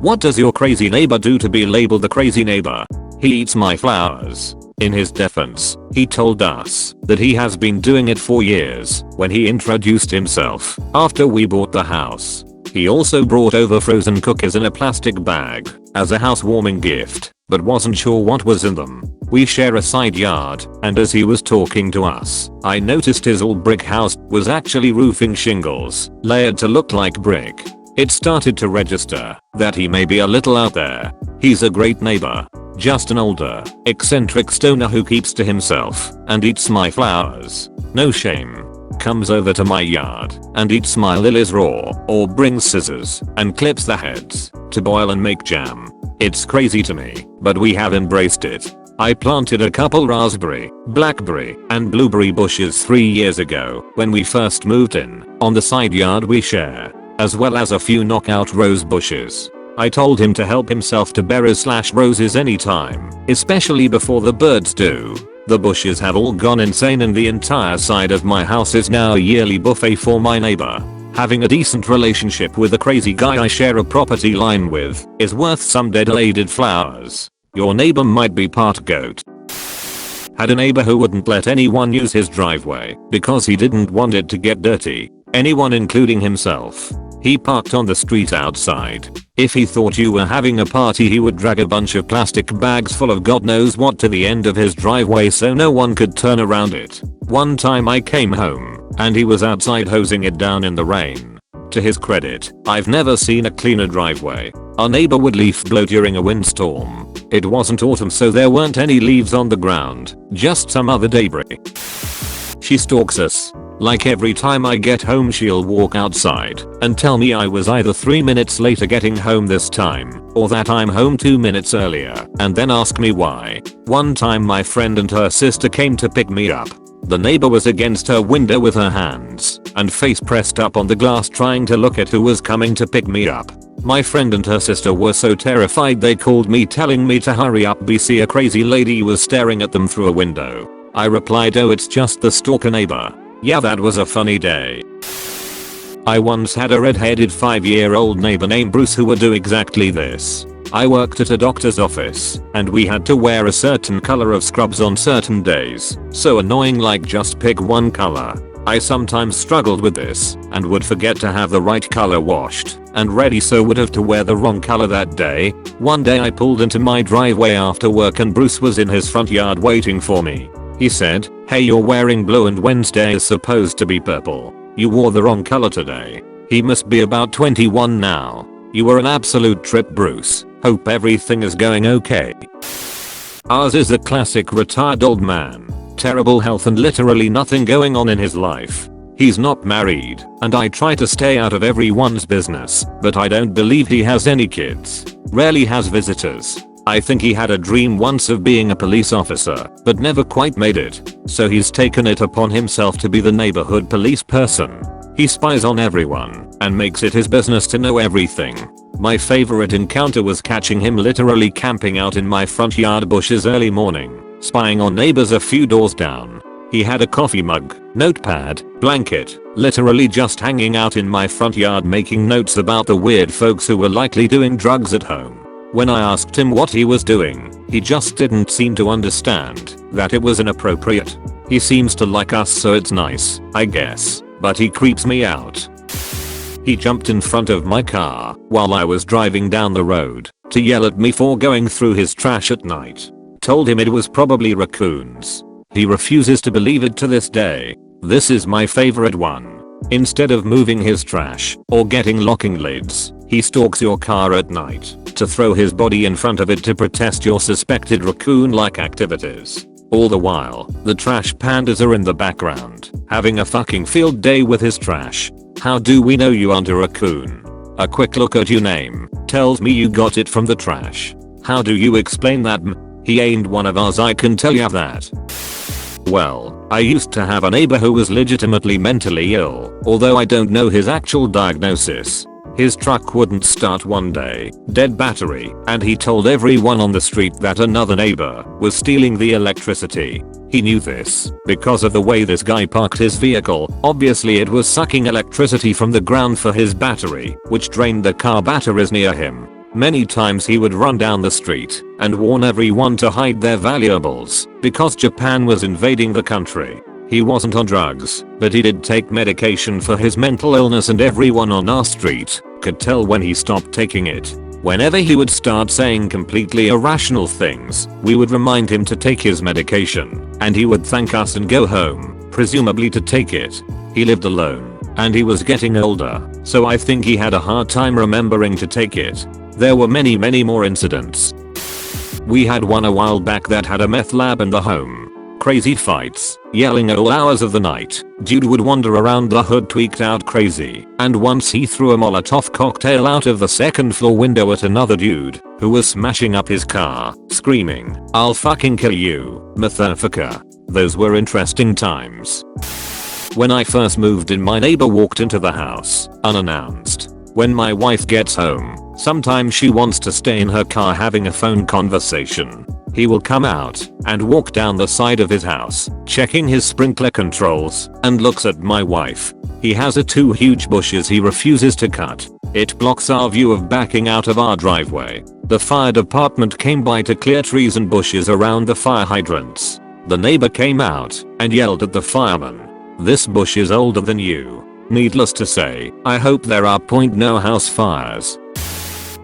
What does your crazy neighbor do to be labeled the crazy neighbor? He eats my flowers. In his defense, he told us that he has been doing it for years when he introduced himself after we bought the house. He also brought over frozen cookies in a plastic bag as a housewarming gift, but wasn't sure what was in them. We share a side yard, and as he was talking to us, I noticed his old brick house was actually roofing shingles, layered to look like brick. It started to register that he may be a little out there. He's a great neighbor. Just an older, eccentric stoner who keeps to himself and eats my flowers. No shame. Comes over to my yard and eats my lilies raw or brings scissors and clips the heads to boil and make jam. It's crazy to me, but we have embraced it. I planted a couple raspberry, blackberry, and blueberry bushes 3 years ago when we first moved in on the side yard we share, as well as a few knockout rose bushes. I told him to help himself to berries/roses anytime, especially before the birds do. The bushes have all gone insane and the entire side of my house is now a yearly buffet for my neighbor. Having a decent relationship with the crazy guy I share a property line with is worth some dedicated flowers. Your neighbor might be part goat. Had a neighbor who wouldn't let anyone use his driveway because he didn't want it to get dirty. Anyone including himself. He parked on the street outside. If he thought you were having a party he would drag a bunch of plastic bags full of God knows what to the end of his driveway so no one could turn around it. One time I came home and he was outside hosing it down in the rain. To his credit, I've never seen a cleaner driveway. Our neighbor would leaf blow during a windstorm. It wasn't autumn so there weren't any leaves on the ground, just some other debris. She stalks us. Like every time I get home she'll walk outside and tell me I was either 3 minutes later getting home this time or that I'm home 2 minutes earlier and then ask me why. One time my friend and her sister came to pick me up. The neighbor was against her window with her hands and face pressed up on the glass trying to look at who was coming to pick me up. My friend and her sister were so terrified they called me telling me to hurry up because a crazy lady was staring at them through a window. I replied, oh, it's just the stalker neighbor. Yeah, that was a funny day. I once had a red-headed 5-year-old neighbor named Bruce who would do exactly this. I worked at a doctor's office and we had to wear a certain color of scrubs on certain days. So annoying, like just pick one color. I sometimes struggled with this and would forget to have the right color washed and ready so would have to wear the wrong color that day. One day I pulled into my driveway after work and Bruce was in his front yard waiting for me. He said, hey, you're wearing blue and Wednesday is supposed to be purple. You wore the wrong color today. He must be about 21 now. You were an absolute trip, Bruce. Hope everything is going okay. Ours is a classic retired old man. Terrible health and literally nothing going on in his life. He's not married, and I try to stay out of everyone's business, but I don't believe he has any kids. Rarely has visitors. I think he had a dream once of being a police officer, but never quite made it. So he's taken it upon himself to be the neighborhood police person. He spies on everyone and makes it his business to know everything. My favorite encounter was catching him literally camping out in my front yard bushes early morning, spying on neighbors a few doors down. He had a coffee mug, notepad, blanket, literally just hanging out in my front yard making notes about the weird folks who were likely doing drugs at home. When I asked him what he was doing, he just didn't seem to understand that it was inappropriate. He seems to like us so it's nice, I guess, but he creeps me out. He jumped in front of my car while I was driving down the road to yell at me for going through his trash at night. Told him it was probably raccoons. He refuses to believe it to this day. This is my favorite one. Instead of moving his trash or getting locking lids, he stalks your car at night to throw his body in front of it to protest your suspected raccoon-like activities. All the while, the trash pandas are in the background, having a fucking field day with his trash. How do we know you aren't a raccoon? A quick look at your name tells me you got it from the trash. How do you explain that? He ain't one of ours, I can tell ya that. Well, I used to have a neighbor who was legitimately mentally ill, although I don't know his actual diagnosis. His truck wouldn't start one day, dead battery, and he told everyone on the street that another neighbor was stealing the electricity. He knew this because of the way this guy parked his vehicle. Obviously it was sucking electricity from the ground for his battery, which drained the car batteries near him. Many times he would run down the street and warn everyone to hide their valuables because Japan was invading the country. He wasn't on drugs, but he did take medication for his mental illness, and everyone on our street could tell when he stopped taking it. Whenever he would start saying completely irrational things, we would remind him to take his medication, and he would thank us and go home, presumably to take it. He lived alone, and he was getting older, so I think he had a hard time remembering to take it. There were many more incidents. We had one a while back that had a meth lab in the home. Crazy fights, yelling at all hours of the night. Dude would wander around the hood tweaked out crazy, and once he threw a Molotov cocktail out of the second floor window at another dude who was smashing up his car, screaming, "I'll fucking kill you, motherfucker." Those were interesting times. When I first moved in, my neighbor walked into the house, unannounced. When my wife gets home, sometimes she wants to stay in her car having a phone conversation. He will come out and walk down the side of his house, checking his sprinkler controls, and looks at my wife. He has two huge bushes he refuses to cut. It blocks our view of backing out of our driveway. The fire department came by to clear trees and bushes around the fire hydrants. The neighbor came out and yelled at the fireman, "This bush is older than you." Needless to say, I hope there are no house fires.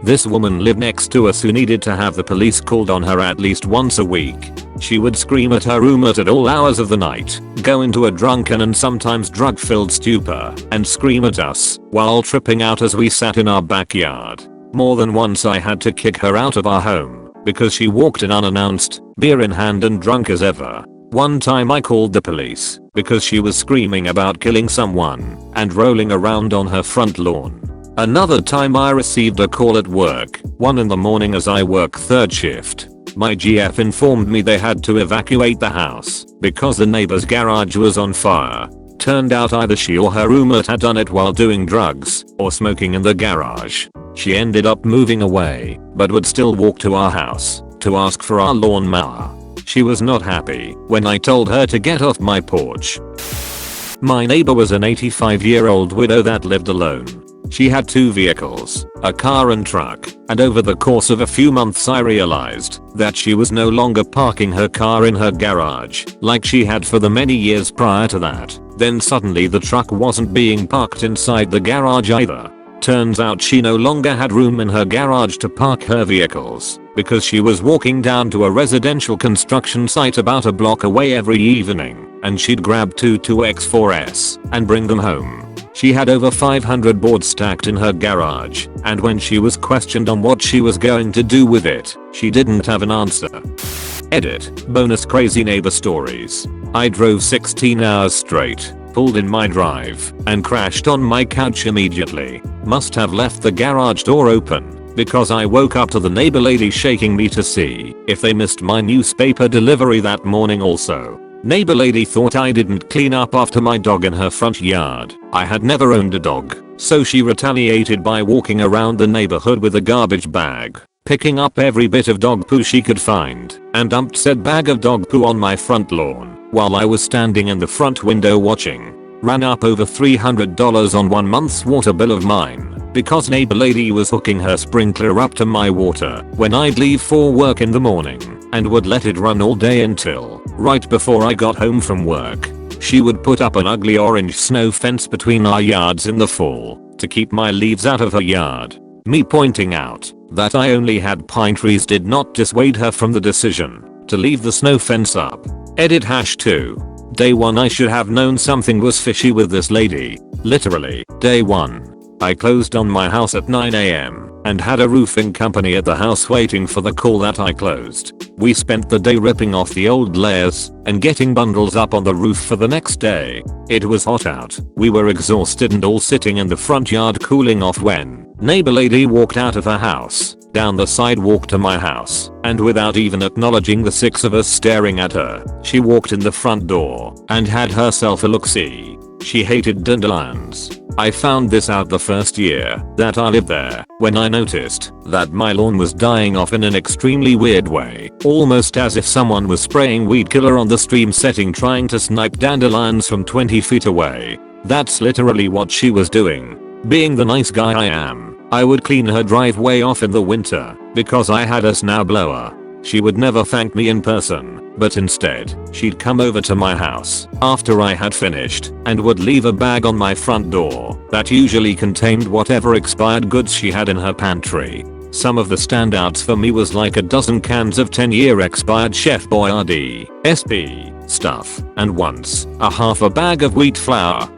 This woman lived next to us who needed to have the police called on her at least once a week. She would scream at her roommate at all hours of the night, go into a drunken and sometimes drug-filled stupor, and scream at us while tripping out as we sat in our backyard. More than once I had to kick her out of our home because she walked in unannounced, beer in hand and drunk as ever. One time I called the police because she was screaming about killing someone and rolling around on her front lawn. Another time I received a call at work, 1 in the morning as I work third shift. My GF informed me they had to evacuate the house because the neighbor's garage was on fire. Turned out either she or her roommate had done it while doing drugs or smoking in the garage. She ended up moving away, but would still walk to our house to ask for our lawnmower. She was not happy when I told her to get off my porch. My neighbor was an 85-year-old widow that lived alone. She had 2 vehicles, a car and truck, and over the course of a few months I realized that she was no longer parking her car in her garage like she had for the many years prior to that. Then suddenly the truck wasn't being parked inside the garage either. Turns out she no longer had room in her garage to park her vehicles because she was walking down to a residential construction site about a block away every evening, and she'd grab 2 2X4s and bring them home. She had over 500 boards stacked in her garage, and when she was questioned on what she was going to do with it, she didn't have an answer. Edit. Bonus crazy neighbor stories. I drove 16 hours straight, pulled in my drive, and crashed on my couch immediately. Must have left the garage door open because I woke up to the neighbor lady shaking me to see if they missed my newspaper delivery that morning also. Neighbor lady thought I didn't clean up after my dog in her front yard. I had never owned a dog, so she retaliated by walking around the neighborhood with a garbage bag, picking up every bit of dog poo she could find, and dumped said bag of dog poo on my front lawn while I was standing in the front window watching. Ran up over $300 on 1 month's water bill of mine because neighbor lady was hooking her sprinkler up to my water when I'd leave for work in the morning and would let it run all day until right before I got home from work. She would put up an ugly orange snow fence between our yards in the fall to keep my leaves out of her yard. Me pointing out that I only had pine trees did not dissuade her from the decision to leave the snow fence up. Edit #2. Day 1 I should have known something was fishy with this lady. Literally, day 1. I closed on my house at 9 AM and had a roofing company at the house waiting for the call that I closed. We spent the day ripping off the old layers and getting bundles up on the roof for the next day. It was hot out. We were exhausted and all sitting in the front yard cooling off when neighbor lady walked out of her house, down the sidewalk to my house, and without even acknowledging the 6 of us staring at her, she walked in the front door and had herself a look-see. She hated dandelions. I found this out the first year that I lived there when I noticed that my lawn was dying off in an extremely weird way, almost as if someone was spraying weed killer on the stream setting trying to snipe dandelions from 20 feet away. That's literally what she was doing. Being the nice guy I am, I would clean her driveway off in the winter because I had a snowblower. She would never thank me in person, but instead, she'd come over to my house after I had finished and would leave a bag on my front door that usually contained whatever expired goods she had in her pantry. Some of the standouts for me was like a dozen cans of 10-year expired Chef Boyardee, SP stuff, and once a half a bag of wheat flour.